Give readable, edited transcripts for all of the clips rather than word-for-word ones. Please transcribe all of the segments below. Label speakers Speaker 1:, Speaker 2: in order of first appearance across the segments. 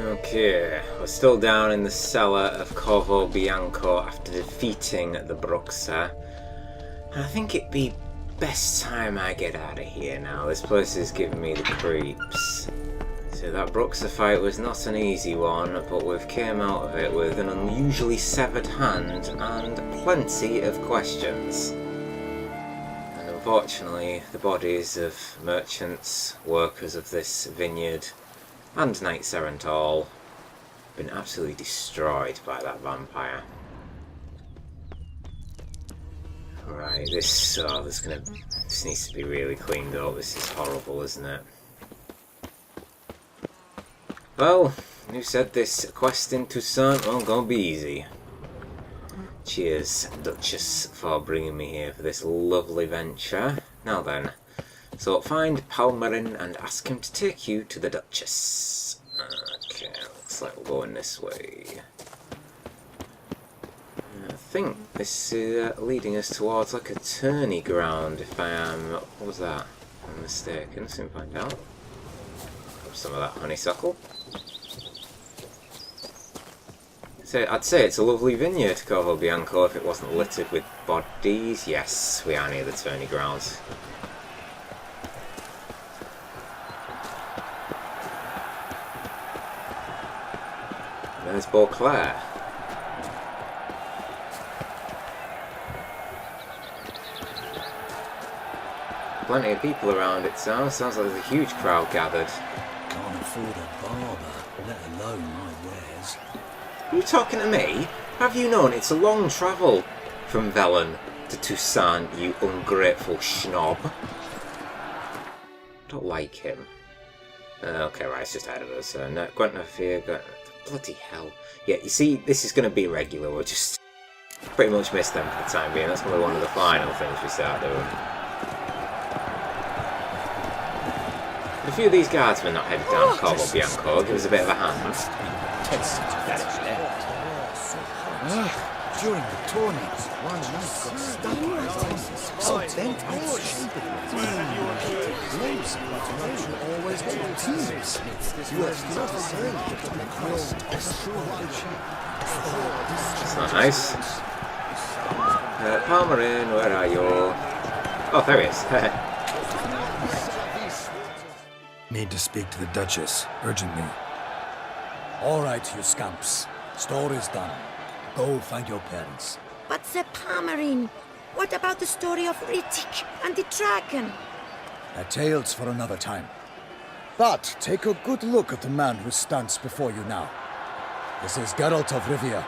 Speaker 1: Okay, we're still down in the cellar of Corvo Bianco after defeating the Bruxa. And I think it'd be best time I get out of here now. This place is giving me the creeps. So that Bruxa fight was not an easy one, but we've came out of it with an unusually severed hand and plenty of questions. And unfortunately, the bodies of merchants, workers of this vineyard, and Knight Serentall have been absolutely destroyed by that vampire. Right, this needs to be really cleaned up. This is horrible, isn't it? Well, who said this quest in Toussaint won't gonna be easy? Cheers, Duchess, for bringing me here for this lovely venture. Now then, so find Palmerin and ask him to take you to the Duchess. Okay, looks like we're going this way. I think this is leading us towards like a tourney ground, if I am, what was that? I'm mistaken, soon find out. Grab some of that honeysuckle. So I'd say it's a lovely vineyard, Corvo Bianco, if it wasn't littered with bodies. Yes, we are near the tourney grounds. There's Beauclair. Plenty of people around, it sounds. Sounds like there's a huge crowd gathered.
Speaker 2: Can't afford a barber, let alone my wares.
Speaker 1: Are you talking to me? Have you known it's a long travel from Velen to Toussaint, you ungrateful schnob? Don't like him. Okay, right, it's just ahead of us. No, Gwentnafir, bloody hell. Yeah, you see, this is going to be regular. We'll just pretty much miss them for the time being. That's going to be one of the final things we start doing. A few of these guardsmen not headed down to Corvo Bianco. Give us a bit of a hand.
Speaker 2: During the tournament, one knight got stuck in his eyes. So then always teams. You
Speaker 1: It's not nice. Palmerin, where are you? Oh, there he is.
Speaker 3: Need to speak to the Duchess, urgently.
Speaker 2: All right, you scamps. Story's done. Go find your parents.
Speaker 4: But the Palmerin, what about the story of Rittik and the dragon?
Speaker 2: A tale's for another time. But take a good look at the man who stands before you now. This is Geralt of Rivia,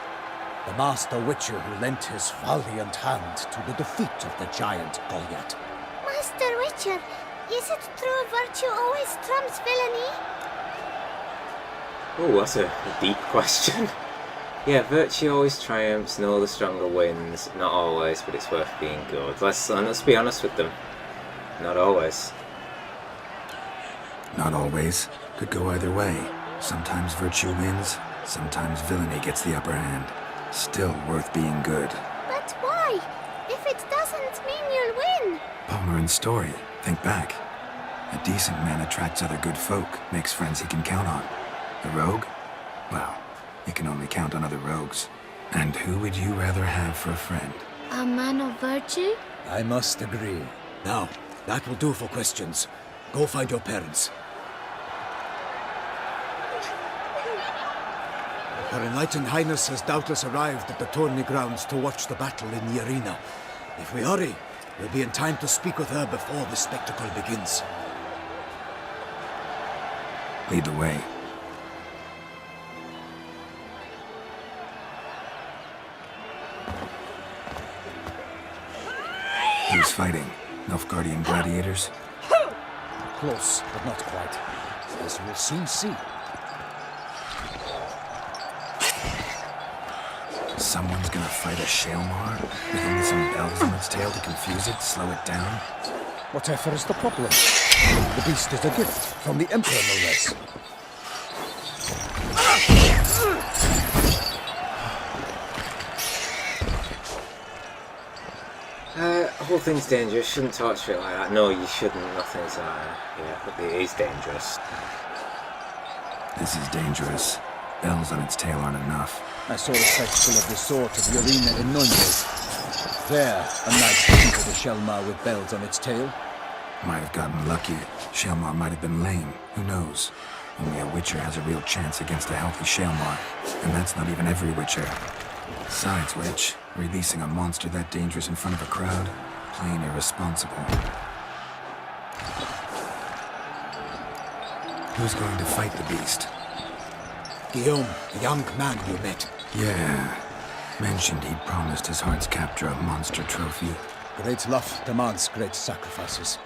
Speaker 2: the master witcher who lent his valiant hand to the defeat of the giant Goliath.
Speaker 4: Master Witcher, is it true virtue always trumps villainy?
Speaker 1: Oh, that's a deep question. Yeah, virtue always triumphs, no, the stronger wins. Not always, but it's worth being good. Let's be honest with them. Not always.
Speaker 3: Not always. Could go either way. Sometimes virtue wins, sometimes villainy gets the upper hand. Still worth being good.
Speaker 4: But why? If it doesn't mean you'll win.
Speaker 3: Palmerin's story. Think back. A decent man attracts other good folk, makes friends he can count on. A rogue? Well, you can only count on other rogues. And who would you rather have for a friend?
Speaker 4: A man of virtue?
Speaker 2: I must agree. Now, that will do for questions. Go find your parents. Her Enlightened Highness has doubtless arrived at the tourney grounds to watch the battle in the arena. If we hurry, we'll be in time to speak with her before the spectacle begins.
Speaker 3: Lead the way. Who's fighting? Nilfgaardian gladiators?
Speaker 2: Close, but not quite. As we'll soon see.
Speaker 3: Someone's gonna fight a Shaelmar with only some bells on its tail to confuse it, slow it down?
Speaker 2: Whatever is the problem? The beast is a gift from the Emperor, no less.
Speaker 1: The whole thing's dangerous. Shouldn't torture it like that. No, you shouldn't. Nothing's yeah, but it is dangerous.
Speaker 3: This is dangerous. Bells on its tail aren't enough.
Speaker 2: I saw a spectacle of the sort of the arena in Nunez. There, a knight defeated a Shelmar with bells on its tail.
Speaker 3: Might have gotten lucky. Shelmar might have been lame. Who knows? Only a Witcher has a real chance against a healthy Shelmar. And that's not even every Witcher. Besides which, releasing a monster that dangerous in front of a crowd? Plain irresponsible. Who's going to fight the beast?
Speaker 2: Guillaume, the young man you met.
Speaker 3: Yeah. Mentioned he'd promised his heart's captor a monster trophy.
Speaker 2: Great love demands great sacrifices.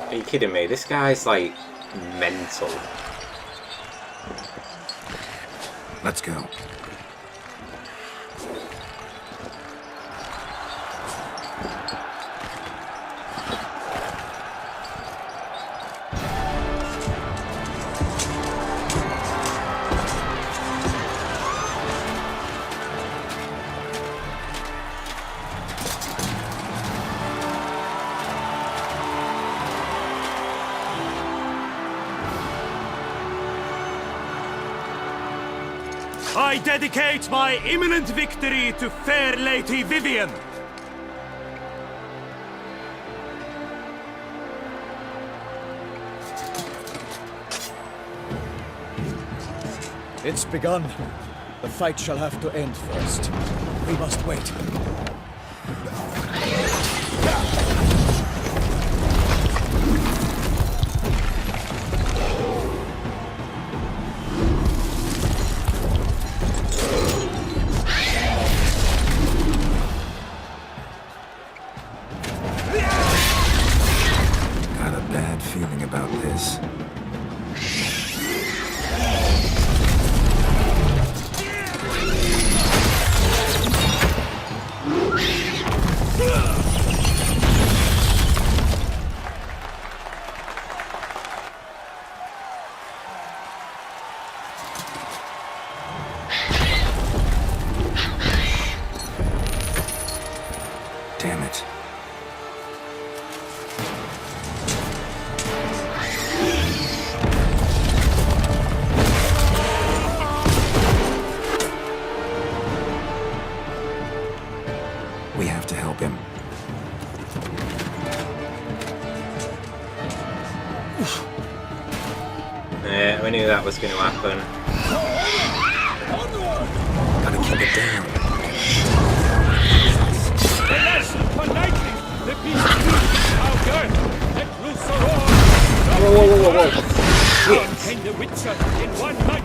Speaker 1: Are you kidding me? This guy's like mental.
Speaker 3: Let's go.
Speaker 5: I dedicate my imminent victory to fair Lady Vivian.
Speaker 2: It's begun. The fight shall have to end first. We must wait.
Speaker 3: Got a bad feeling about this. Damn it. We have to help him.
Speaker 1: Yeah, we knew that was going to happen.
Speaker 3: Gotta keep it down.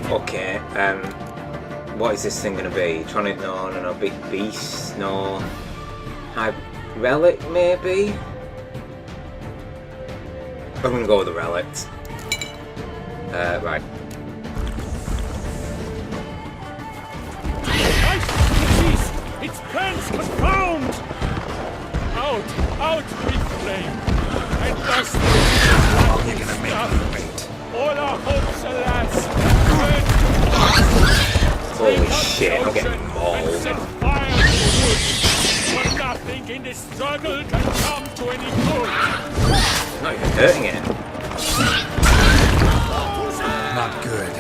Speaker 1: Okay, what is this thing gonna be? Tronic? No, big beast? No. High relic, maybe? I'm gonna go with the relics. Right.
Speaker 5: Its plans confound! Out with flame! And thus
Speaker 3: You're gonna make me wait.
Speaker 5: all our hopes, alas,
Speaker 1: Holy shit, I'm getting
Speaker 5: and
Speaker 1: mauled.
Speaker 5: set fire to the wood. For nothing in this struggle can come to any good.
Speaker 1: Not even hurting it.
Speaker 3: Not good.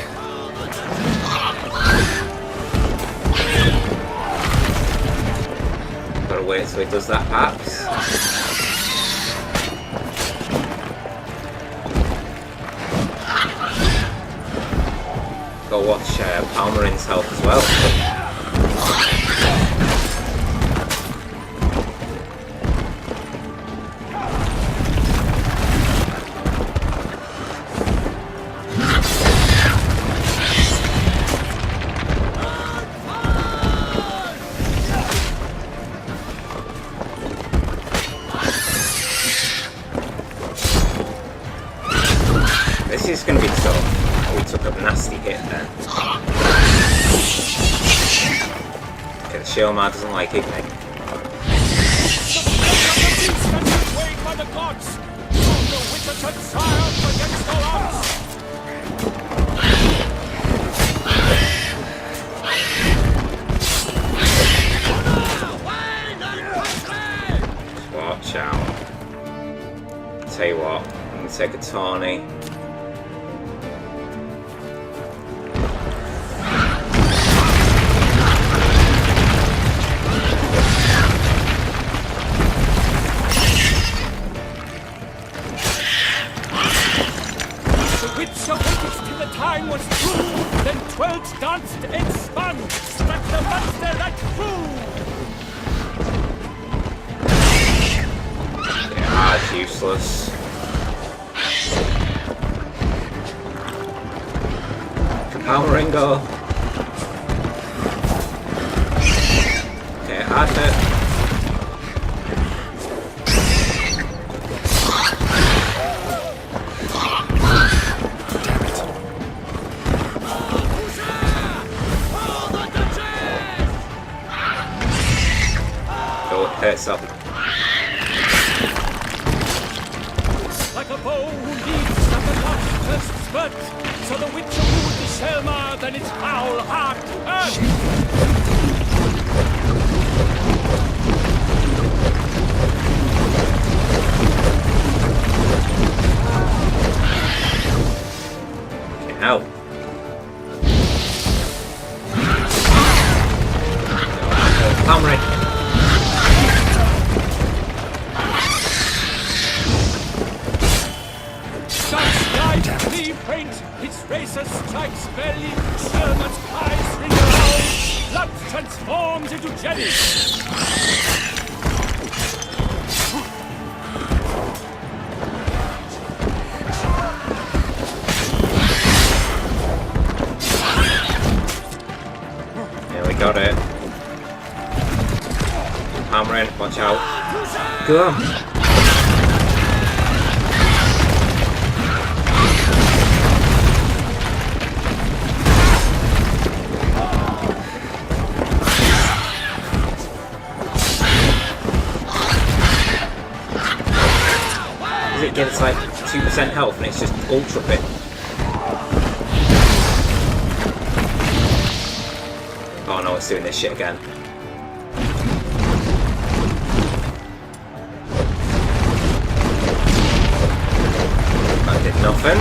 Speaker 1: Gotta wait till he does that, perhaps. Gotta watch Palmerin's health as well. This is going to be tough. We took a nasty hit then. Okay, the Shelmar doesn't like it.
Speaker 5: Swayed by the gods, the witches had triumphed against all odds.
Speaker 1: Watch out. Tell you what, I'm going to take a tawny.
Speaker 5: Geralt danced and spun, struck the monster like fool.
Speaker 1: It's useless. Power Ringo. Okay, at it. Go hit something.
Speaker 5: Like a bow who leaps at the last first spurt, so the Witcher would be Selma than its foul heart earth.
Speaker 1: Ow. Comrade.
Speaker 5: He faints, his razor strikes belly, Sherman's eyes ring around, blood transforms into jelly.
Speaker 1: Yeah, we got it. Hammer in, watch out. Go on. It gives like 2% health and it's just ultra bit. Oh no, it's doing this shit again. That did nothing.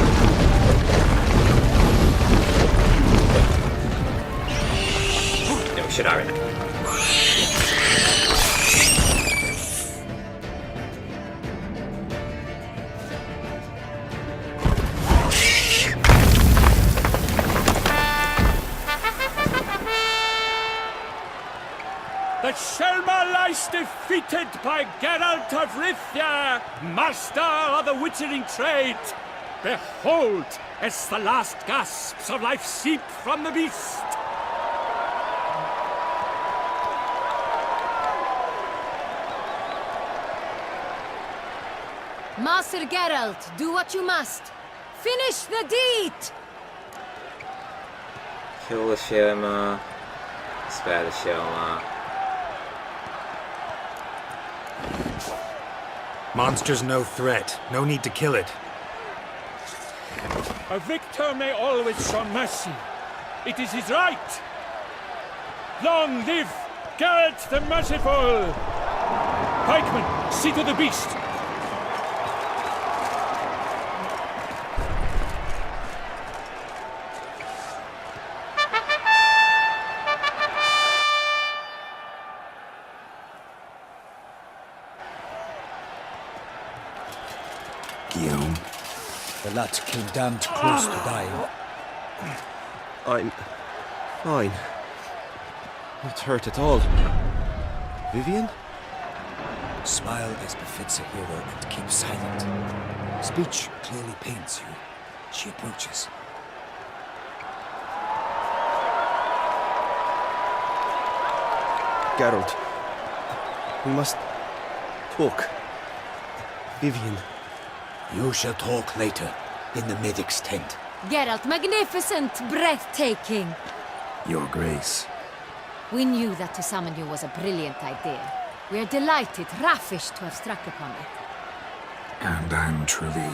Speaker 1: Then we should iron it.
Speaker 5: The Shelma lies defeated by Geralt of Rivia, master of the witchering trade. Behold, as the last gasps of life seep from the beast.
Speaker 6: Master Geralt, do what you must. Finish the deed!
Speaker 1: Kill the Shelma. Spare the Shelma.
Speaker 3: Monster's no threat. No need to kill it.
Speaker 5: A victor may always show mercy. It is his right. Long live Geralt the Merciful! Pikeman, see to the beast.
Speaker 3: Guillaume.
Speaker 2: The lad came damned close to dying.
Speaker 7: I'm fine. Not hurt at all. Vivian?
Speaker 2: Smile as befits a hero and keep silent. Speech clearly pains you. She approaches.
Speaker 7: Geralt. We must talk. Vivian.
Speaker 2: You shall talk later, in the medic's tent.
Speaker 6: Geralt, magnificent, breathtaking.
Speaker 3: Your Grace.
Speaker 6: We knew that to summon you was a brilliant idea. We are delighted, ravished to have struck upon it.
Speaker 3: And I'm truly,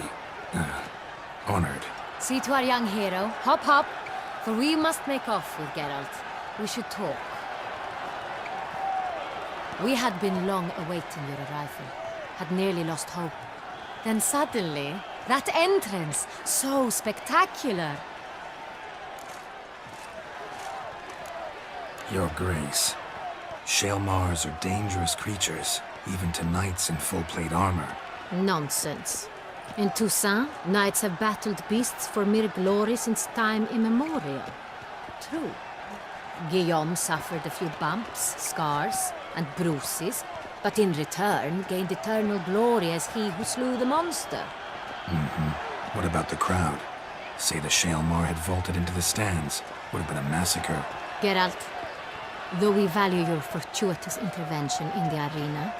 Speaker 3: honored.
Speaker 6: See to our young hero. Hop, hop. For we must make off with Geralt. We should talk. We had been long awaiting your arrival. Had nearly lost hope. Then suddenly, that entrance, so spectacular.
Speaker 3: Your Grace. Shaelmars are dangerous creatures, even to knights in full plate armor.
Speaker 6: Nonsense. In Toussaint, knights have battled beasts for mere glory since time immemorial. true. Guillaume suffered a few bumps, scars, and bruises, but in return gained eternal glory as he who slew the monster.
Speaker 3: What about the crowd? Say the Shaelmar had vaulted into the stands. Would have been a massacre.
Speaker 6: Geralt, though we value your fortuitous intervention in the arena,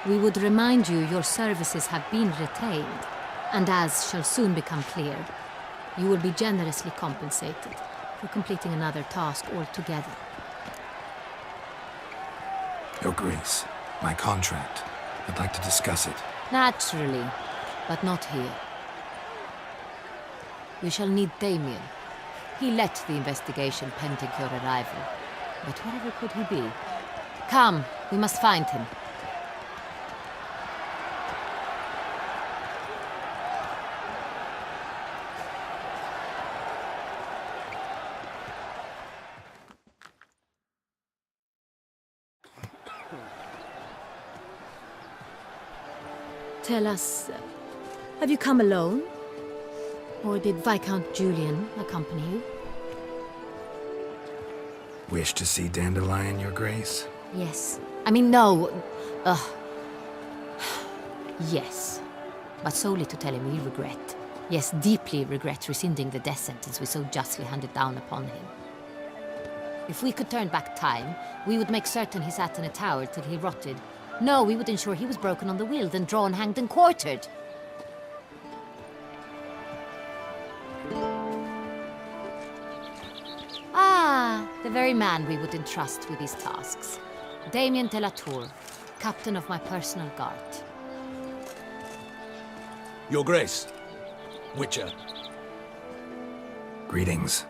Speaker 6: we would remind you your services have been retained, and as shall soon become clear, you will be generously compensated for completing another task altogether.
Speaker 3: Your Grace, my contract. I'd like to discuss it.
Speaker 6: Naturally, but not here. We shall need Damien. He led the investigation pending your arrival. But wherever could he be? Come, we must find him. Tell us, have you come alone? Or did Viscount Julian accompany you?
Speaker 3: Wish to see Dandelion, Your Grace?
Speaker 6: Yes. I mean, no. Yes. But solely to tell him we regret. Yes, deeply regret rescinding the death sentence we so justly handed down upon him. If we could turn back time, we would make certain he sat in a tower till he rotted. No, we would ensure he was broken on the wheel, then drawn, hanged, and quartered. The very man we would entrust with these tasks. Damien de la Tour, captain of my personal guard.
Speaker 2: Your Grace. Witcher.
Speaker 3: Greetings.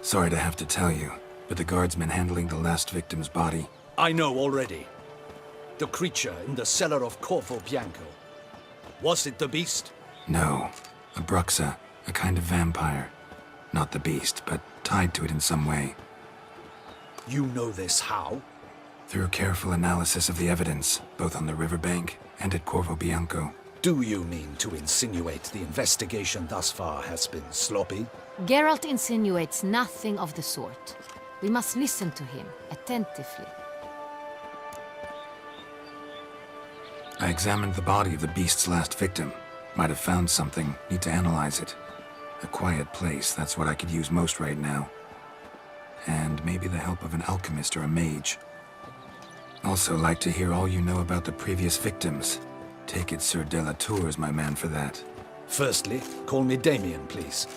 Speaker 3: Sorry to have to tell you, but the guardsman handling the last victim's body...
Speaker 8: I know already. The creature in the cellar of Corvo Bianco. Was it the beast?
Speaker 3: No, a Bruxa. A kind of vampire. Not the beast, but tied to it in some way.
Speaker 8: You know this how?
Speaker 3: Through careful analysis of the evidence, both on the riverbank and at Corvo Bianco.
Speaker 8: Do you mean to insinuate the investigation thus far has been sloppy?
Speaker 6: Geralt insinuates nothing of the sort. We must listen to him attentively.
Speaker 3: I examined the body of the beast's last victim. Might have found something. Need to analyze it. A quiet place, that's what I could use most right now. And maybe the help of an alchemist or a mage. Also like to hear all you know about the previous victims. Take it Sir de la Tour is my man for that.
Speaker 8: Firstly, call me Damien, please.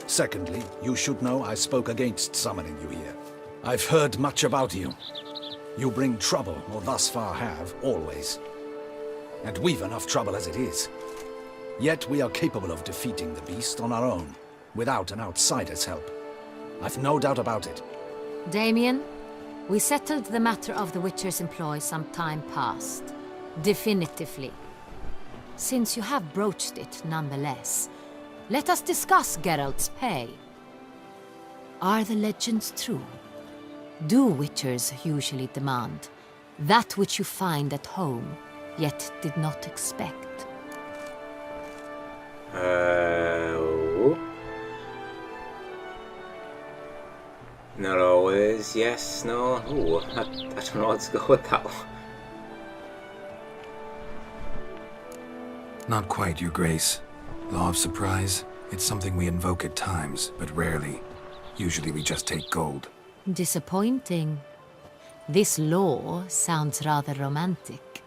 Speaker 8: Secondly, you should know I spoke against summoning you here. I've heard much about you. You bring trouble, or thus far have, always. And we've enough trouble as it is. Yet we are capable of defeating the beast on our own, without an outsider's help. I've no doubt about it.
Speaker 6: Damien, we settled the matter of the Witcher's employ some time past. Definitively. Since you have broached it nonetheless, let us discuss Geralt's pay. Are the legends true? Do Witchers usually demand that which you find at home, yet did not expect?
Speaker 1: Not always. Yes, no. Ooh, I don't know what to go with that one.
Speaker 3: Not quite, Your Grace. Law of surprise, it's something we invoke at times, but rarely. Usually we just take gold.
Speaker 6: Disappointing. This law sounds rather romantic.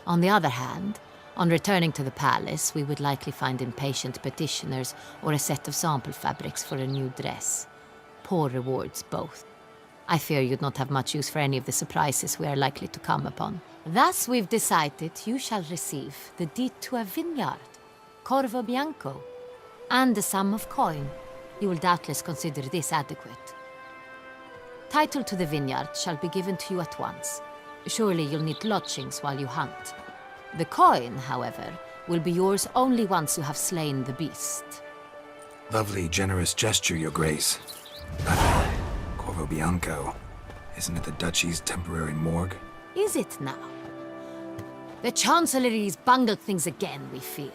Speaker 6: On the other hand, on returning to the palace, we would likely find impatient petitioners or a set of sample fabrics for a new dress. Poor rewards, both. I fear you'd not have much use for any of the surprises we are likely to come upon. Thus, we've decided you shall receive the deed to a vineyard, Corvo Bianco, and a sum of coin. You will doubtless consider this adequate. Title to the vineyard shall be given to you at once. Surely you'll need lodgings while you hunt. The coin, however, will be yours only once you have slain the beast.
Speaker 3: Lovely, generous gesture, Your Grace. But Corvo Bianco, isn't it the Duchy's temporary morgue?
Speaker 6: Is it now? The Chancellery's bungled things again, we fear.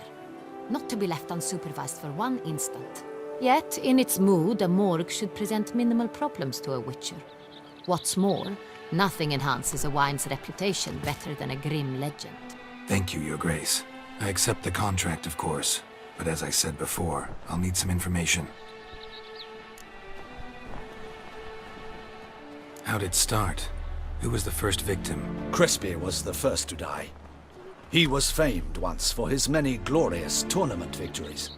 Speaker 6: not to be left unsupervised for one instant. Yet, in its mood, a morgue should present minimal problems to a witcher. What's more, nothing enhances a wine's reputation better than a grim legend.
Speaker 3: Thank you, Your Grace. I accept the contract, of course. But as I said before, I'll need some information. How'd it start? Who was the first victim?
Speaker 8: Crespi was the first to die. He was famed once for his many glorious tournament victories.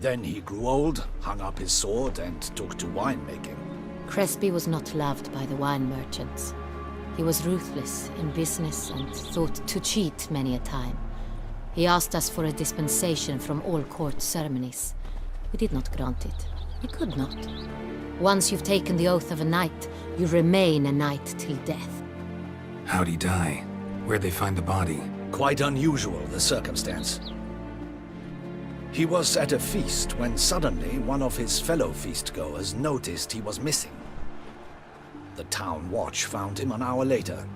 Speaker 8: Then he grew old, hung up his sword, and took to winemaking.
Speaker 6: Crespi was not loved by the wine merchants. He was ruthless in business and thought to cheat many a time. He asked us for a dispensation from all court ceremonies. We did not grant it. We could not. Once you've taken the oath of a knight, you remain a knight till death.
Speaker 3: How'd he die? Where'd they find the body?
Speaker 8: Quite unusual, the circumstance. He was at a feast when suddenly one of his fellow feastgoers noticed he was missing. The town watch found him an hour later.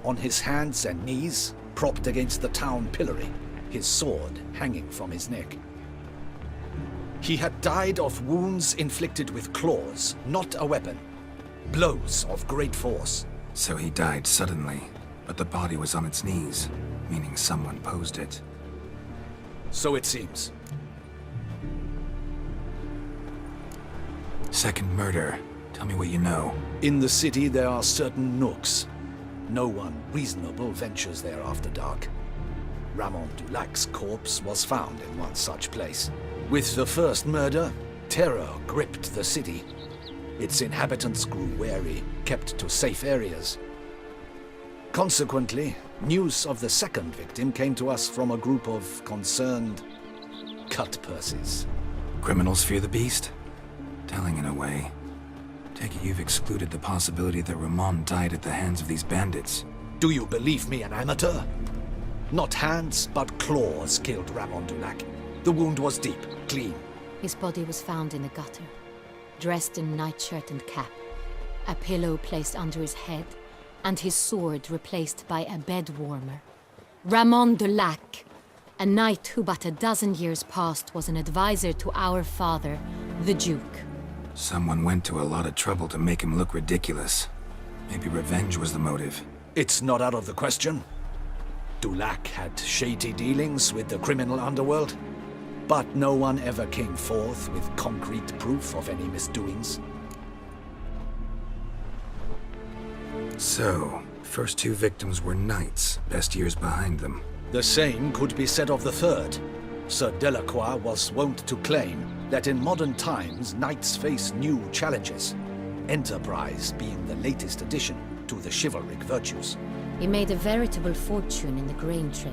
Speaker 8: On his hands and knees, propped against the town pillory, his sword hanging from his neck. He had died of wounds inflicted with claws, not a weapon. Blows of great force.
Speaker 3: So he died suddenly, but the body was on its knees, meaning someone posed it.
Speaker 8: So it seems.
Speaker 3: Second murder. Tell me what you know.
Speaker 8: In the city there are certain nooks. No one reasonable ventures there after dark. Ramon Dulac's corpse was found in one such place. With the first murder, terror gripped the city. Its inhabitants grew wary, kept to safe areas. Consequently, news of the second victim came to us from a group of concerned cut-purses.
Speaker 3: Criminals fear the beast? Telling in a way. Take it you've excluded the possibility that Ramon died at the hands of these bandits.
Speaker 8: Do you believe me an amateur? Not hands, but claws killed Ramon Dulac. The wound was deep, clean.
Speaker 6: His body was found in the gutter, dressed in nightshirt and cap, a pillow placed under his head, and his sword replaced by a bed warmer. Ramon Dulac, a knight who but a dozen years past was an advisor to our father, the Duke.
Speaker 3: Someone went to a lot of trouble to make him look ridiculous. Maybe revenge was the motive.
Speaker 8: It's not out of the question. Dulac had shady dealings with the criminal underworld, but no one ever came forth with concrete proof of any misdoings.
Speaker 3: So, first two victims were knights, best years behind them.
Speaker 8: The same could be said of the third. Sir Delacroix was wont to claim that in modern times knights face new challenges, enterprise being the latest addition to the chivalric virtues.
Speaker 6: He made a veritable fortune in the grain trade.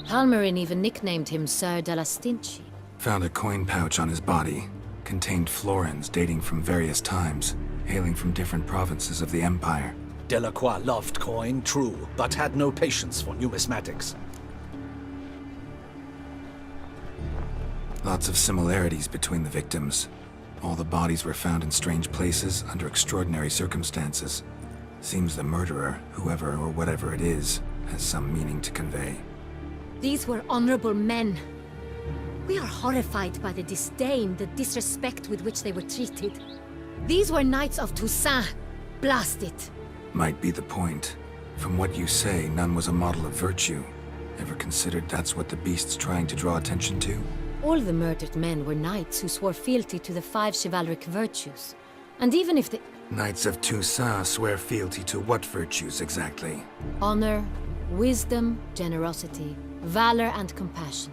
Speaker 6: Halmarin even nicknamed him Sir de la Stinchi.
Speaker 3: Found a coin pouch on his body. Contained florins dating from various times, hailing from different provinces of the Empire.
Speaker 8: Delacroix loved coin, true, but had no patience for numismatics.
Speaker 3: Lots of similarities between the victims. All the bodies were found in strange places under extraordinary circumstances. Seems the murderer, whoever or whatever it is, has some meaning to convey.
Speaker 6: These were honorable men. We are horrified by the disdain, the disrespect with which they were treated. These were knights of Toussaint. Blast it.
Speaker 3: Might be the point. From what you say, none was a model of virtue. Ever considered that's what the beast's trying to draw attention to?
Speaker 6: All the murdered men were knights who swore fealty to the 5 chivalric virtues. And even if the
Speaker 3: Knights of Toussaint swear fealty to what virtues exactly?
Speaker 6: honor, wisdom, generosity, valor, and compassion.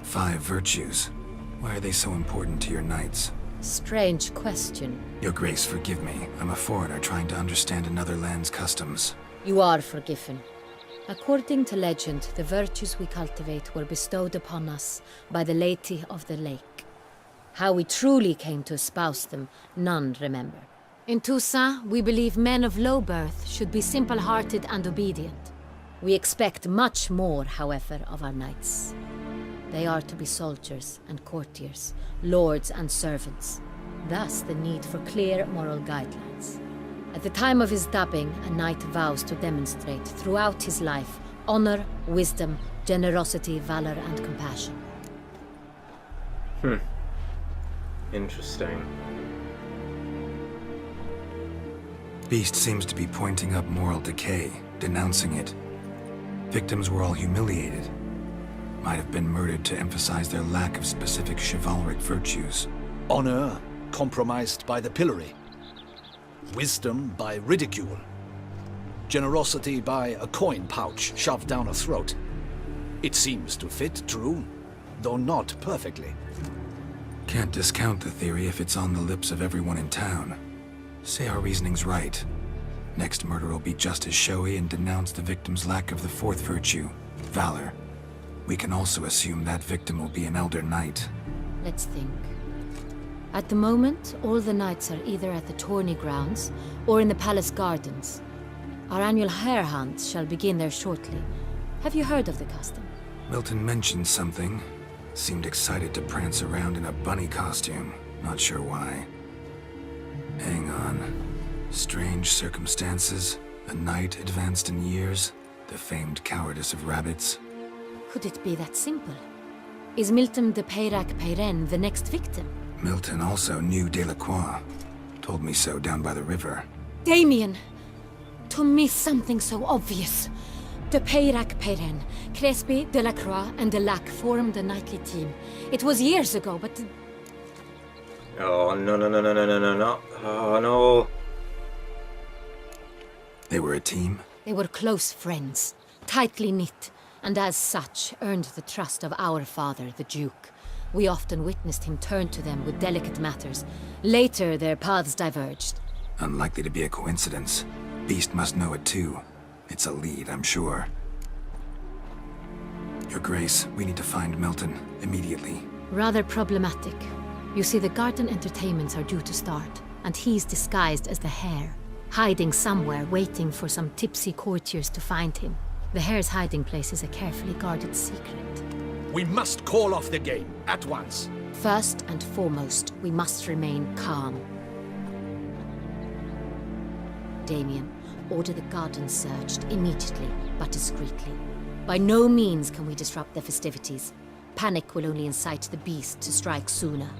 Speaker 3: 5 virtues. Why are they so important to your knights?
Speaker 6: Strange question.
Speaker 3: Your Grace, forgive me. I'm a foreigner trying to understand another land's customs.
Speaker 6: You are forgiven. According to legend, the virtues we cultivate were bestowed upon us by the Lady of the Lake. How we truly came to espouse them, none remember. In Toussaint, we believe men of low birth should be simple-hearted and obedient. We expect much more, however, of our knights. They are to be soldiers and courtiers, lords and servants. Thus, the need for clear moral guidelines. At the time of his dubbing, a knight vows to demonstrate throughout his life Honor, wisdom, generosity, valor, and compassion.
Speaker 1: Interesting.
Speaker 3: Beast seems to be pointing up moral decay, denouncing it. Victims were all humiliated. Might have been murdered to emphasize their lack of specific chivalric virtues.
Speaker 8: Honor compromised by the pillory. Wisdom by ridicule. Generosity by a coin pouch shoved down a throat. It seems to fit, true, though not perfectly.
Speaker 3: Can't discount the theory if it's on the lips of everyone in town. Say our reasoning's right. Next murder will be just as showy and denounce the victim's lack of the fourth virtue, valor. We can also assume that victim will be an elder knight.
Speaker 6: Let's think. At the moment, all the knights are either at the tourney grounds or in the palace gardens. Our annual hare hunt shall begin there shortly. Have you heard of the custom?
Speaker 3: Milton mentioned something. Seemed excited to prance around in a bunny costume. Not sure why. Hang on. Strange circumstances. A knight advanced in years. The famed cowardice of rabbits.
Speaker 6: Could it be that simple? Is Milton de Peyrac-Peyren the next victim?
Speaker 3: Milton also knew Delacroix. Told me so down by the river.
Speaker 6: Damien! To miss something so obvious. De Peyrac-Peyren, Crespi, Delacroix, and Delac formed a knightly team. It was years ago, but...
Speaker 1: Oh, no, no, no, no, no, no, no, no. Oh, no.
Speaker 3: They were a team?
Speaker 6: They were close friends, tightly knit, and as such earned the trust of our father, the Duke. We often witnessed him turn to them with delicate matters. Later, their paths diverged.
Speaker 3: Unlikely to be a coincidence. Beast must know it too. It's a lead, I'm sure. Your Grace, we need to find Milton, immediately.
Speaker 6: Rather problematic. You see, the garden entertainments are due to start, and he's disguised as the hare, hiding somewhere, waiting for some tipsy courtiers to find him. The hare's hiding place is a carefully guarded secret.
Speaker 8: We must call off the game, at once.
Speaker 6: First and foremost, we must remain calm. Damien, order the garden searched immediately, but discreetly. By no means can we disrupt the festivities. Panic will only incite the beast to strike sooner.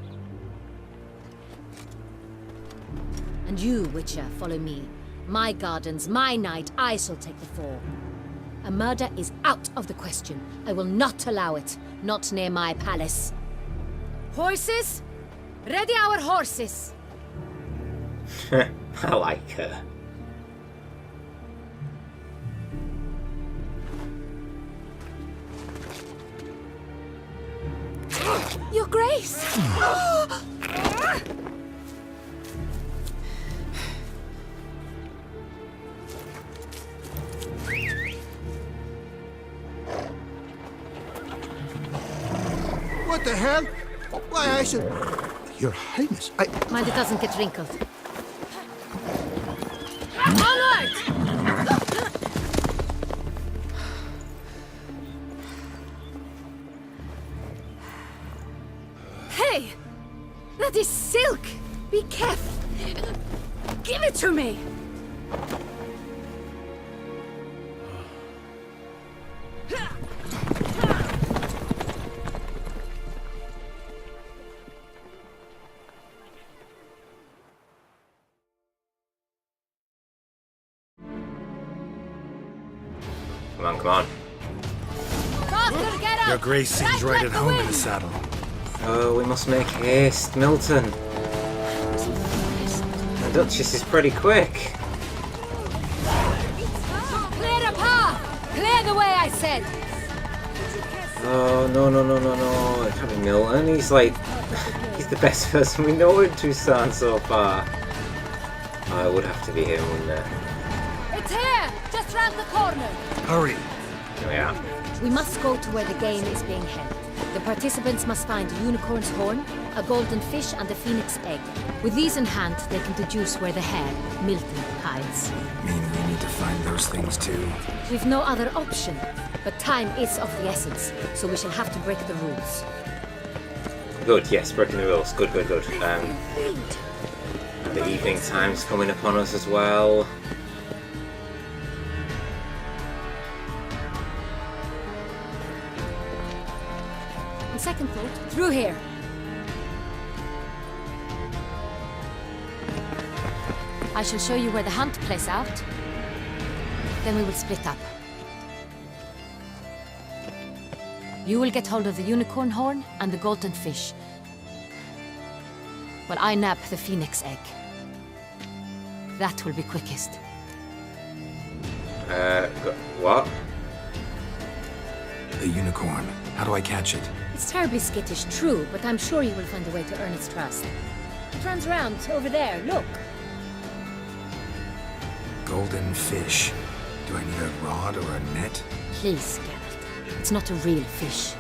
Speaker 6: And you, Witcher, follow me. My gardens, my night, I shall take the fall. A murder is out of the question. I will not allow it. Not near my palace. Horses? Ready our horses!
Speaker 1: I like her.
Speaker 6: Your Grace!
Speaker 9: What the hell? Why, I should... Your Highness,
Speaker 6: Mind it doesn't get wrinkled. Onward! Hey! That is silk! Be careful! Give it to me!
Speaker 1: Come on, come on.
Speaker 6: Faster, get up!
Speaker 3: Your Grace seems right at home in the saddle.
Speaker 1: Oh, we must make haste, Milton. The Duchess is pretty quick.
Speaker 6: Clear the path! Clear the way, I said!
Speaker 1: Oh, no, no, no, no, no. It can't be Milton. He's like... he's the best person we know in Tucson so far. Oh, it would have to be him, wouldn't it?
Speaker 6: It's here! Just round the corner!
Speaker 3: Hurry!
Speaker 1: Here we are.
Speaker 6: We must go to where the game is being held. The participants must find a unicorn's horn, a golden fish, and a phoenix egg. With these in hand, they can deduce where the hare, Milton, hides.
Speaker 3: Mean we need to find those things too?
Speaker 6: We've no other option, but time is of the essence, so we shall have to break the rules.
Speaker 1: Good, yes, breaking the rules. Good, good, good. The evening time's coming upon us as well.
Speaker 6: On second thought, through here. I shall show you where the hunt plays out. Then we will split up. You will get hold of the unicorn horn and the golden fish, while I nab the phoenix egg. That will be quickest.
Speaker 1: What?
Speaker 3: The unicorn. How do I catch it?
Speaker 6: It's terribly skittish, true, but I'm sure you will find a way to earn its trust. It runs around over there, look.
Speaker 3: Golden fish. Do I need a rod or a net?
Speaker 6: Please, Geralt. It's not a real fish.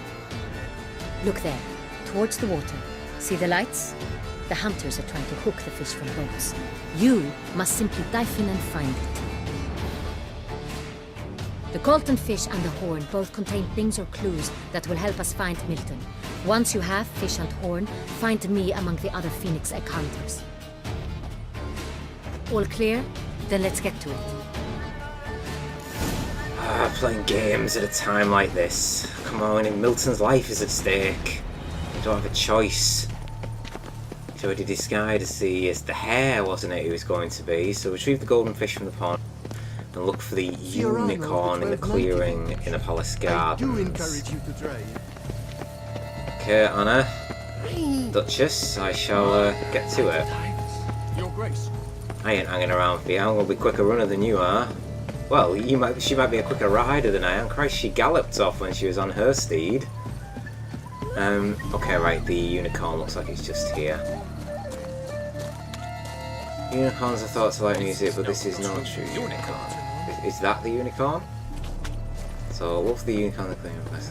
Speaker 6: Look there, towards the water. See the lights? The hunters are trying to hook the fish from boats. You must simply dive in and find it. The golden fish and the horn both contain things or clues that will help us find Milton. Once you have fish and horn, find me among the other phoenix egg hunters. All clear? Then let's get to it.
Speaker 1: Playing games at a time like this. Come on, Milton's life is at stake. You don't have a choice. He's already disguised as the hare, wasn't it, he was going to be. So retrieve the golden fish from the pond and look for the unicorn in the clearing in the palace gardens.
Speaker 9: I do encourage you to trade.
Speaker 1: Okay, Anna. Duchess, I shall get to it.
Speaker 9: Your Grace.
Speaker 1: I ain't hanging around for you. I'm gonna be a quicker runner than you are. Well, she might be a quicker rider than I am. Christ, she galloped off when she was on her steed. Okay, right, the unicorn looks like it's just here. Unicorns are thought to like music, but this is no true unicorn. Is that the unicorn? So, look for the unicorn the clearing place.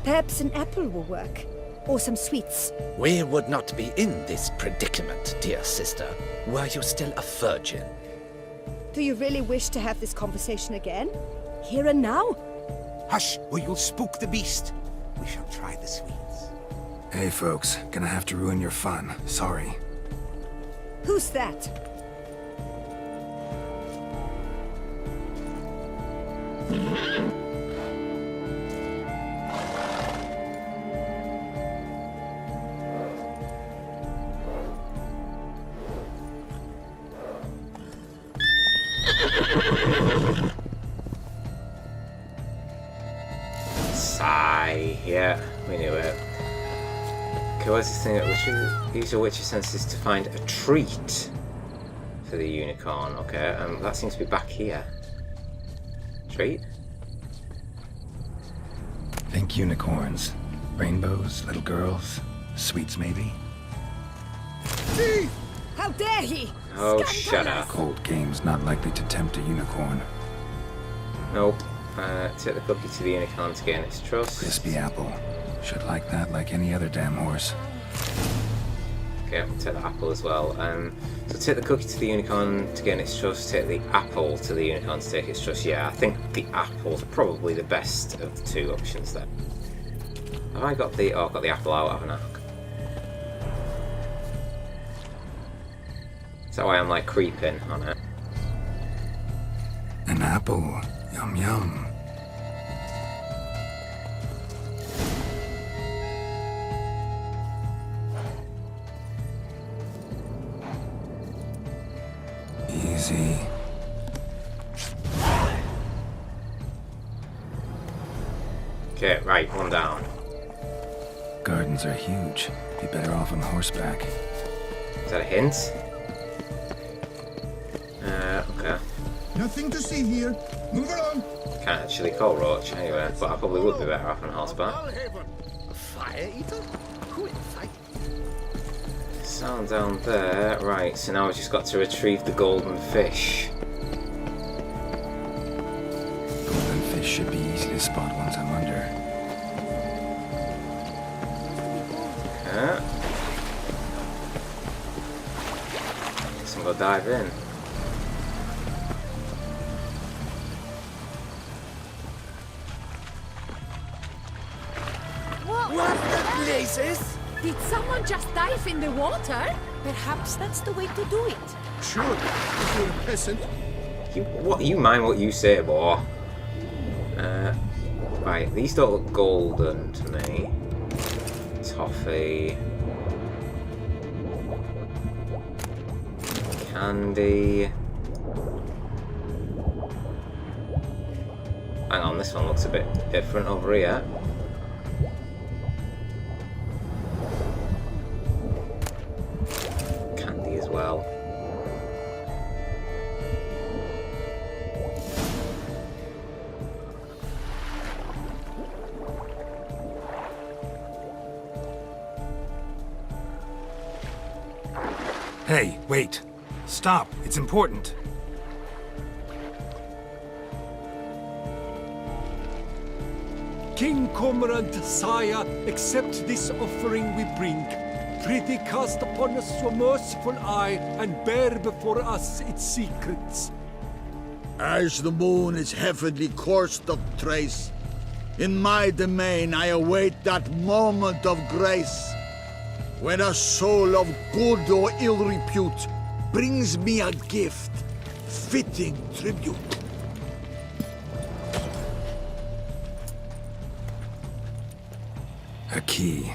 Speaker 4: Perhaps an apple will work. Or some sweets.
Speaker 10: We would not be in this predicament, dear sister, were you still a virgin.
Speaker 4: Do you really wish to have this conversation again? Here and now?
Speaker 9: Hush, or you'll spook the beast. We shall try the sweets.
Speaker 3: Hey folks, gonna have to ruin your fun. Sorry.
Speaker 4: Who's that?
Speaker 1: Sigh. Yeah, we knew it. Okay, what's this thing that use your witcher senses to find a treat for the unicorn? Okay, that seems to be back here. Treat?
Speaker 3: Think unicorns. Rainbows, little girls, sweets maybe?
Speaker 4: Thief! How dare he!
Speaker 1: Oh, shut up.
Speaker 3: Cold game's not likely to tempt a unicorn.
Speaker 1: Nope. Take the cookie to the unicorn to gain its trust.
Speaker 3: Crispy apple. Should like that like any other damn horse.
Speaker 1: Okay, we'll take the apple as well. So take the cookie to the unicorn to gain its trust, take the apple to the unicorn to take its trust. Yeah, I think the apple's probably the best of the two options there. Have I got the... Oh, I've got the apple out, haven't I? Is that why I'm like creeping on it?
Speaker 3: An apple. Yum yum. Easy.
Speaker 1: Okay, right, one down.
Speaker 3: Gardens are huge. Be better off on horseback.
Speaker 1: Is that a hint? Okay.
Speaker 9: Nothing to see here. Move along.
Speaker 1: Can't actually call Roach anyway, but I probably would be better off on horseback.
Speaker 10: A fire eater? Quit fight.
Speaker 1: Sound down there. Right, so now we've just got to retrieve the golden fish.
Speaker 3: Golden fish should be easy to spot once I'm under.
Speaker 1: Okay. Guess I'm gonna dive in.
Speaker 10: What the blazes?
Speaker 6: Did someone just dive in the water?
Speaker 4: Perhaps that's the way to do it.
Speaker 9: Sure, if you're a peasant.
Speaker 1: You mind what you say, boy. Right, these don't look golden to me. Toffee. Candy. Hang on, this one looks a bit different over here. Candy as well.
Speaker 3: Hey, wait. Stop. It's important.
Speaker 5: King Cormorant, sire, accept this offering we bring. Prithee cast upon us your merciful eye, and bear before us its secrets.
Speaker 9: As the moon is heavenly coursed of trace, in my domain I await that moment of grace, when a soul of good or ill repute brings me a gift, fitting tribute.
Speaker 3: A key.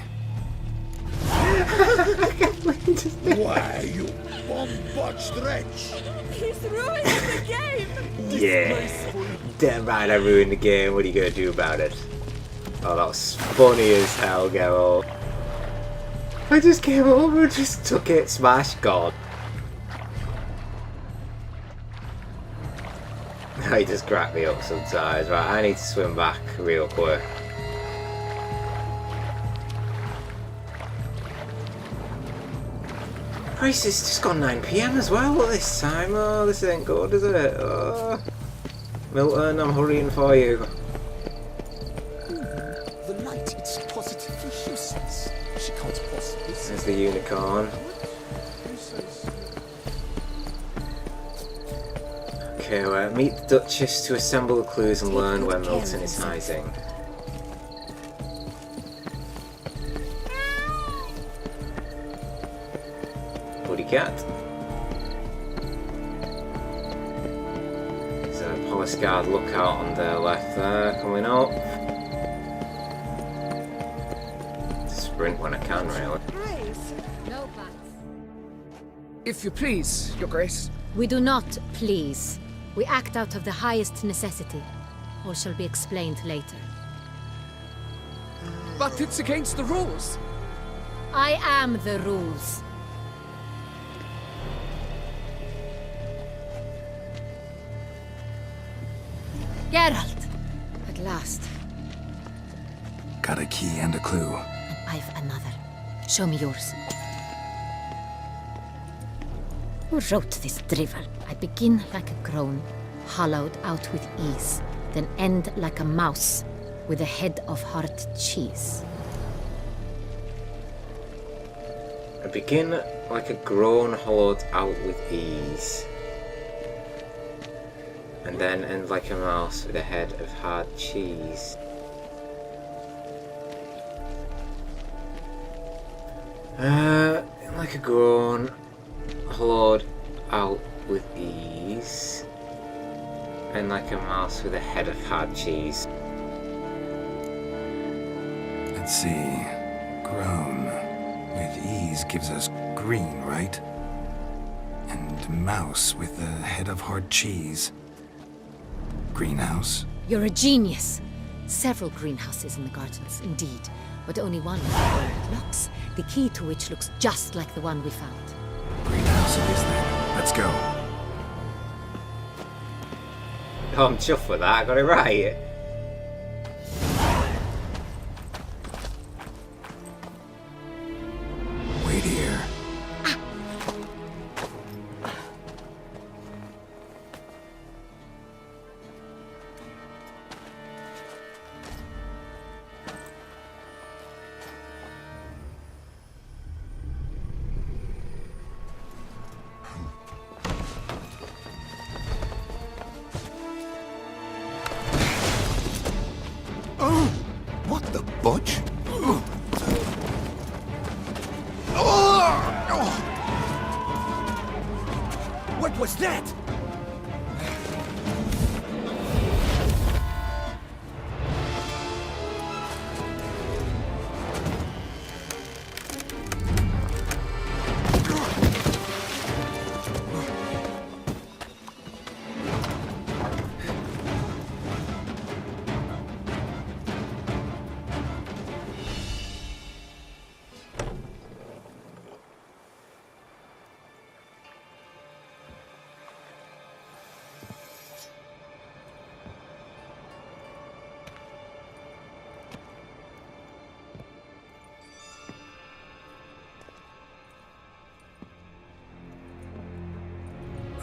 Speaker 9: Why, you bomb-botched wretch!
Speaker 4: He's ruining the game!
Speaker 1: Yeah. Damn right, I ruined the game. What are you gonna do about it? Oh, that was funny as hell, Geralt. I just came over and just took it. Smash God. He just cracked me up sometimes. Right, I need to swim back real quick. Christ, it's just gone 9 PM as well at this time. Oh, this ain't good, is it? Oh. Milton, I'm hurrying for you.
Speaker 2: The light, it's positively useless. She can't possibly see.
Speaker 1: There's the unicorn. Okay, well, meet the Duchess to assemble the clues and learn where Milton is hiding. Buddy cat. There's a police guard lookout on the left there, coming up. Sprint when I can, really.
Speaker 6: No buts.
Speaker 11: If you please, Your Grace.
Speaker 6: We do not please. We act out of the highest necessity. All shall be explained later.
Speaker 11: But it's against the rules.
Speaker 6: I am the rules. Geralt! At last.
Speaker 3: Got a key and a clue.
Speaker 6: And I've another. Show me yours. Who wrote this drivel? I begin like a groan, hollowed out with ease, then end like a mouse, with a head of hard cheese.
Speaker 1: I begin like a groan hollowed out with ease, and then end like a mouse with a head of hard cheese. Like a groan hollowed out with ease, and like a mouse with a head of hard cheese.
Speaker 3: Let's see. Grown with ease gives us green, right? And mouse with the head of hard cheese. Greenhouse?
Speaker 6: You're a genius. Several greenhouses in the gardens, indeed, but only one where it locks, the key to which looks just like the one we found.
Speaker 3: Greenhouse it is then. Let's go.
Speaker 1: Oh, I'm chuffed with that, I got it right.
Speaker 3: Wait here.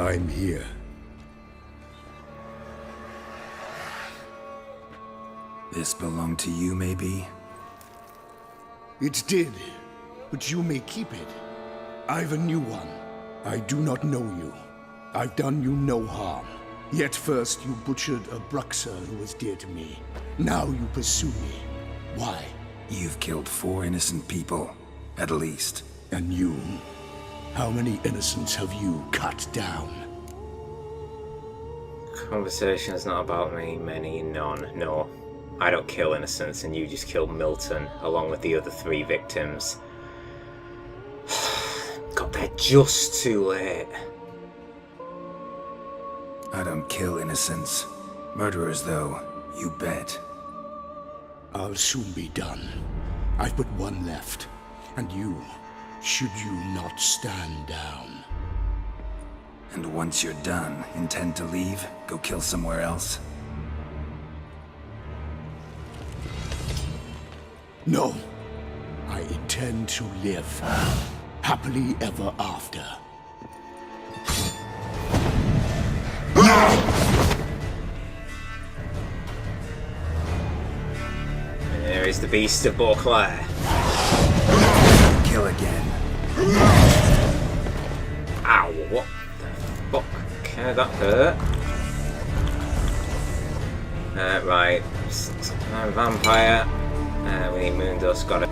Speaker 9: I'm here.
Speaker 3: This belonged to you, maybe?
Speaker 9: It did, but you may keep it. I've a new one. I do not know you. I've done you no harm. Yet first you butchered a Bruxer who was dear to me. Now you pursue me. Why?
Speaker 3: You've killed 4 innocent people, at least.
Speaker 9: And you? How many innocents have you cut down?
Speaker 1: Conversation is not about me, many, none, no. I don't kill innocents and you just killed Milton along with the other 3 victims. Got there just too late.
Speaker 3: I don't kill innocents. Murderers, though, you bet.
Speaker 9: I'll soon be done. I've but one left. And you, should you not stand down.
Speaker 3: And once you're done, intend to leave? Go kill somewhere else?
Speaker 9: No. I intend to live. Happily ever after.
Speaker 1: There is the beast of Beauclair.
Speaker 3: Kill again.
Speaker 1: Ow, what the fuck? Okay, that hurt. Right. Vampire. We need Moondust, got it.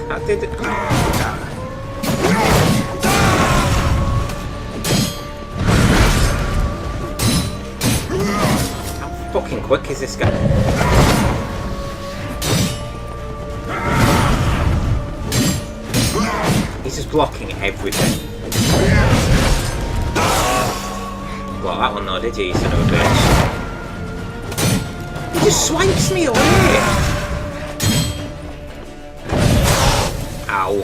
Speaker 1: How did it... How fucking quick is this guy? He's just blocking everything. Well, that one though, did you son of a bitch? He just swipes me away! Ow.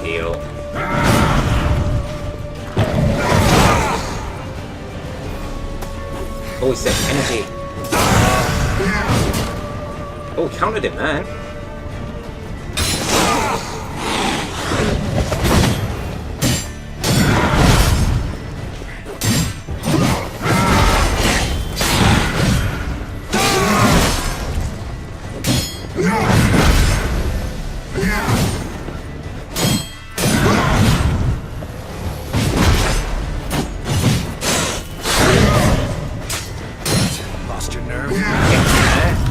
Speaker 1: Heal. Oh, he's got energy. Oh, he countered him, man.
Speaker 3: Lost your nerve?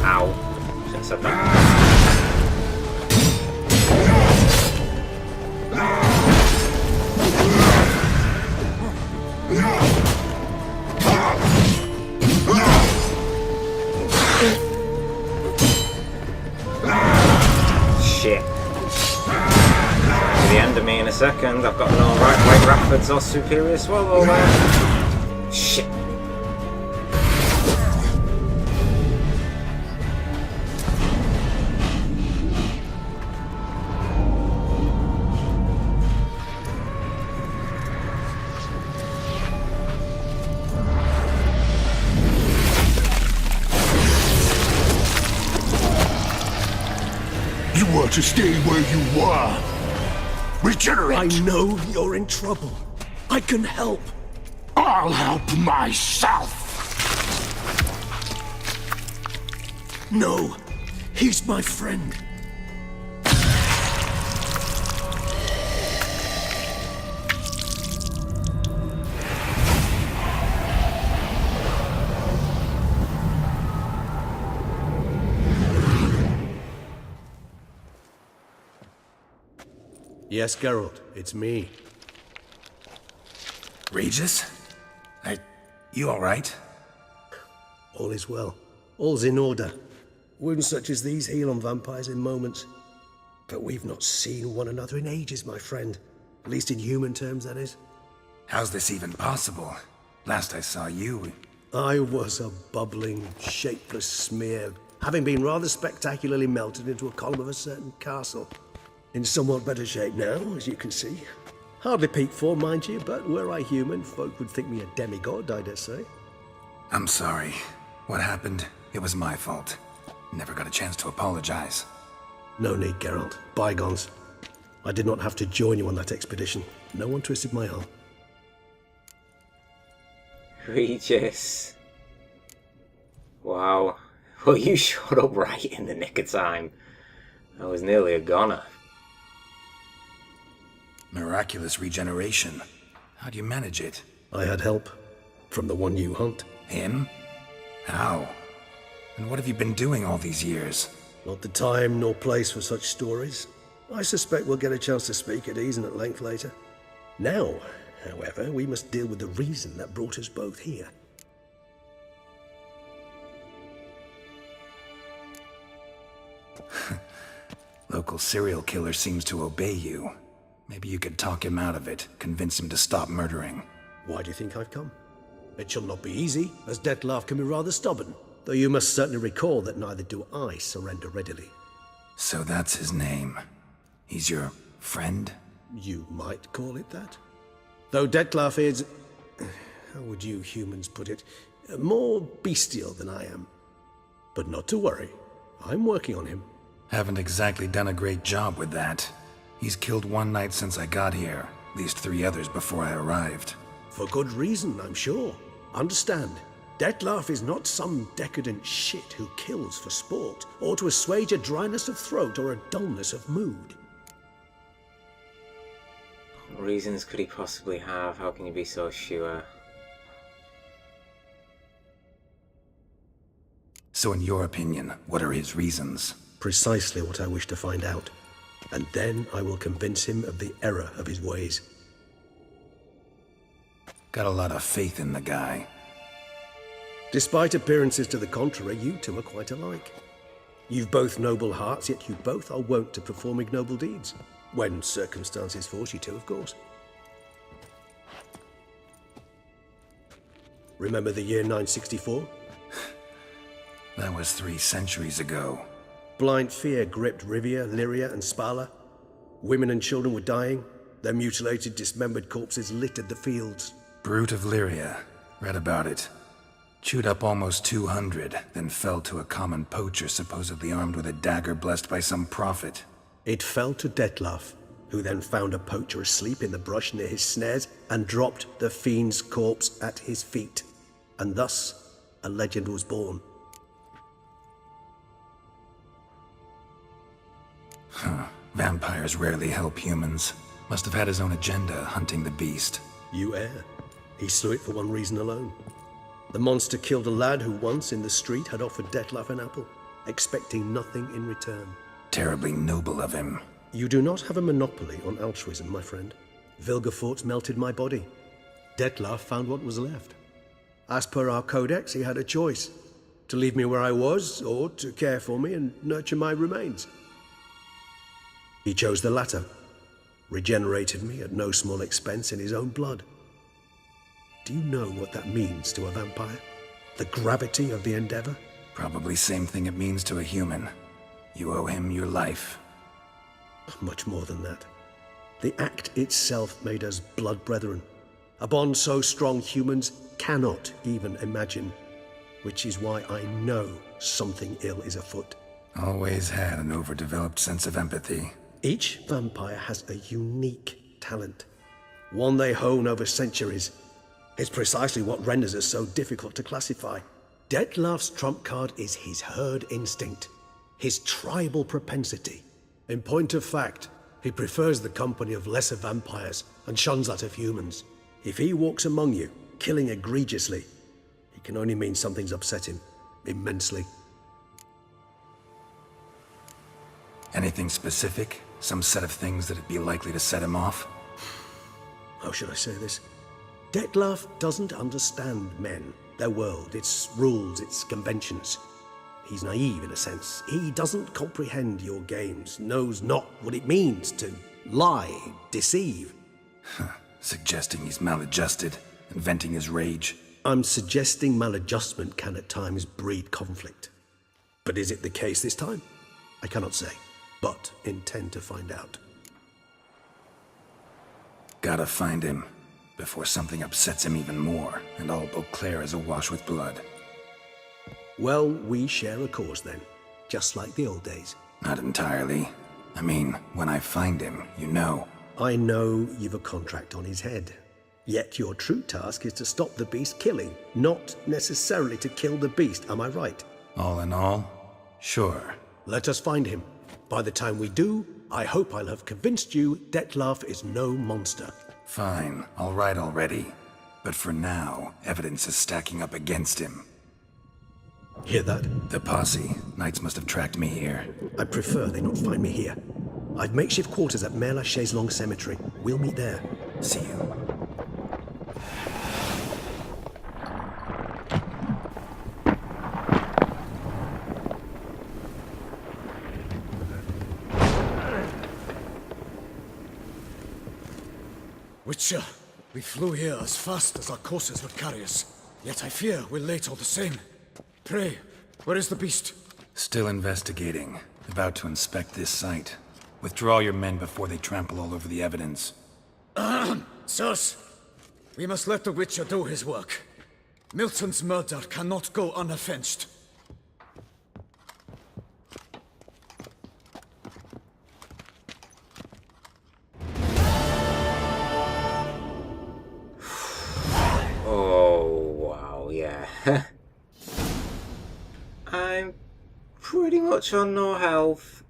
Speaker 1: Ow. Shouldn't have said that. Shit. To the end of me in a second. I've got no right rapids or superior swallow there. Shit.
Speaker 9: You were to stay where you were. Regenerate.
Speaker 5: I know you're in trouble. I can help.
Speaker 9: I'll help myself.
Speaker 5: No, he's my friend.
Speaker 7: Yes, Geralt, it's me.
Speaker 3: Regis? You alright?
Speaker 7: All is well. All's in order. Wounds such as these heal on vampires in moments. But we've not seen one another in ages, my friend. At least in human terms, that is.
Speaker 3: How's this even possible? Last I saw you...
Speaker 7: I was a bubbling, shapeless smear, having been rather spectacularly melted into a column of a certain castle. In somewhat better shape now, as you can see. Hardly peak form, mind you, but were I human, folk would think me a demigod, I dare say.
Speaker 3: I'm sorry. What happened? It was my fault. Never got a chance to apologize.
Speaker 7: No need, Geralt. Bygones. I did not have to join you on that expedition. No one twisted my arm.
Speaker 1: Regis. Wow. Well, you showed up right in the nick of time. I was nearly a goner.
Speaker 3: Miraculous regeneration. How do you manage it?
Speaker 7: I had help. From the one you hunt.
Speaker 3: Him? How? And what have you been doing all these years?
Speaker 7: Not the time nor place for such stories. I suspect we'll get a chance to speak at ease and at length later. Now, however, we must deal with the reason that brought us both here.
Speaker 3: Local serial killer seems to obey you. Maybe you could talk him out of it, convince him to stop murdering.
Speaker 7: Why do you think I've come? It shall not be easy, as Dettlaff can be rather stubborn. Though you must certainly recall that neither do I surrender readily.
Speaker 3: So that's his name. He's your friend?
Speaker 7: You might call it that. Though Dettlaff is... how would you humans put it? More bestial than I am. But not to worry. I'm working on him.
Speaker 3: Haven't exactly done a great job with that. He's killed one knight since I got here, at least 3 others before I arrived.
Speaker 7: For good reason, I'm sure. Understand, Dettlaff is not some decadent shit who kills for sport, or to assuage a dryness of throat or a dullness of mood.
Speaker 1: What reasons could he possibly have? How can you be so sure?
Speaker 3: So in your opinion, what are his reasons?
Speaker 7: Precisely what I wish to find out. And then I will convince him of the error of his ways.
Speaker 3: Got a lot of faith in the guy.
Speaker 7: Despite appearances to the contrary, you two are quite alike. You've both noble hearts, yet you both are wont to perform ignoble deeds. When circumstances force you to, of course. Remember the year 964?
Speaker 3: That was 3 centuries ago.
Speaker 7: Blind fear gripped Rivia, Lyria, and Spala. Women and children were dying. Their mutilated, dismembered corpses littered the fields.
Speaker 3: Brute of Lyria. Read about it. Chewed up almost 200, then fell to a common poacher supposedly armed with a dagger blessed by some prophet.
Speaker 7: It fell to Dettlaff, who then found a poacher asleep in the brush near his snares and dropped the fiend's corpse at his feet. And thus, a legend was born.
Speaker 3: Vampires rarely help humans. Must have had his own agenda, hunting the beast.
Speaker 7: You err. He slew it for one reason alone. The monster killed a lad who once in the street had offered Dettlaff an apple, expecting nothing in return.
Speaker 3: Terribly noble of him.
Speaker 7: You do not have a monopoly on altruism, my friend. Vilgefortz melted my body. Dettlaff found what was left. As per our codex, he had a choice. To leave me where I was, or to care for me and nurture my remains. He chose the latter. Regenerated me at no small expense in his own blood. Do you know what that means to a vampire? The gravity of the endeavor?
Speaker 3: Probably same thing it means to a human. You owe him your life.
Speaker 7: Much more than that. The act itself made us blood brethren. A bond so strong humans cannot even imagine. Which is why I know something ill is afoot.
Speaker 3: Always had an overdeveloped sense of empathy.
Speaker 7: Each vampire has a unique talent. One they hone over centuries. It's precisely what renders us so difficult to classify. Dettlaff's trump card is his herd instinct. His tribal propensity. In point of fact, he prefers the company of lesser vampires and shuns that of humans. If he walks among you, killing egregiously, it can only mean something's upset him, immensely.
Speaker 3: Anything specific? Some set of things that'd be likely to set him off?
Speaker 7: How should I say this? Dettlaff doesn't understand men, their world, its rules, its conventions. He's naive in a sense. He doesn't comprehend your games, knows not what it means to lie, deceive.
Speaker 3: Suggesting he's maladjusted, and venting his rage.
Speaker 7: I'm suggesting maladjustment can at times breed conflict. But is it the case this time? I cannot say, but intend to find out.
Speaker 3: Gotta find him before something upsets him even more, and all Beauclair is awash with blood.
Speaker 7: Well, we share a cause then, just like the old days.
Speaker 3: Not entirely. I mean, when I find him, you know.
Speaker 7: I know you've a contract on his head. Yet your true task is to stop the beast killing, not necessarily to kill the beast, am I right?
Speaker 3: All in all, sure.
Speaker 7: Let us find him. By the time we do, I hope I'll have convinced you Detlef is no monster.
Speaker 3: Fine, all right already. But for now, evidence is stacking up against him.
Speaker 7: Hear that?
Speaker 3: The posse. Knights must have tracked me here.
Speaker 7: I prefer they not find me here. I've makeshift quarters at Mère Lachaise Long Cemetery. We'll meet there.
Speaker 3: See you.
Speaker 2: Witcher, we flew here as fast as our courses would carry us. Yet I fear we're late all the same. Pray, where is the beast?
Speaker 3: Still investigating. About to inspect this site. Withdraw your men before they trample all over the evidence.
Speaker 2: Sirs, we must let the Witcher do his work. Milton's murder cannot go unavenged.
Speaker 1: I'm pretty much on no health,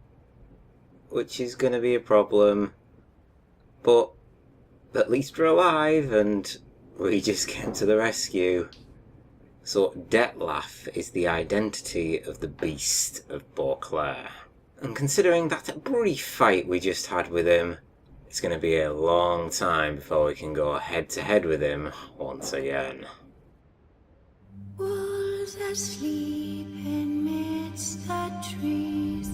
Speaker 1: which is going to be a problem, but at least we're alive and we just came to the rescue. So Detlef is the identity of the beast of Beauclair, and considering that brief fight we just had with him, it's going to be a long time before we can go head to head with him once again.
Speaker 4: Wolves asleep amidst the trees.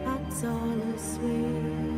Speaker 4: That's all asleep.